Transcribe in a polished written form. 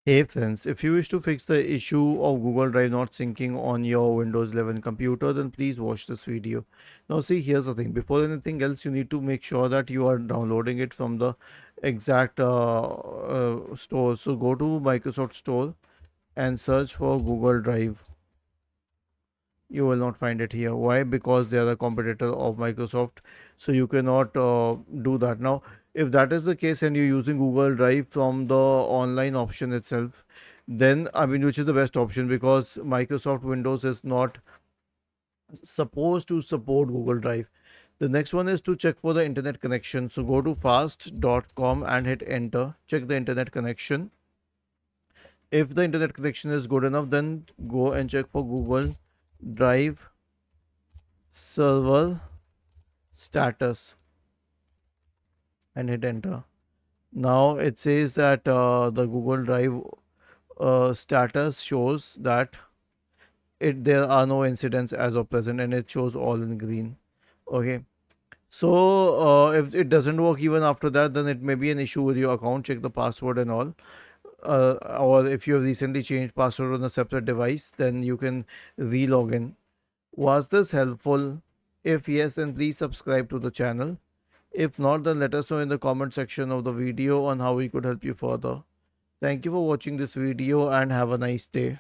Hey friends, if you wish to fix the issue of Google Drive not syncing on your Windows 11 computer, then please watch this video. Now see, here's the thing. Before anything else, you need to make sure that you are downloading it from the exact store. So go to Microsoft Store and search for Google Drive. You will not find it here. Why? Because they are a competitor of Microsoft, so you cannot do that. Now if that is the case and you're using Google Drive from the online option itself, then I mean, which is the best option, because Microsoft Windows is not supposed to support Google Drive. The next one is to check for the internet connection. So go to fast.com and hit enter. Check the internet connection. If the internet connection is good enough, then go and check for Google Drive server status and hit enter. Now it says that the Google Drive status shows that there are no incidents as of present, and it shows all in green. Okay. So if it doesn't work even after that, then it may be an issue with your account. Check the password and all. Or if you have recently changed password on a separate device, then you can re-log in. Was this helpful? If yes, then please subscribe to the channel. If not, then let us know in the comment section of the video on how we could help you further. Thank you for watching this video and have a nice day.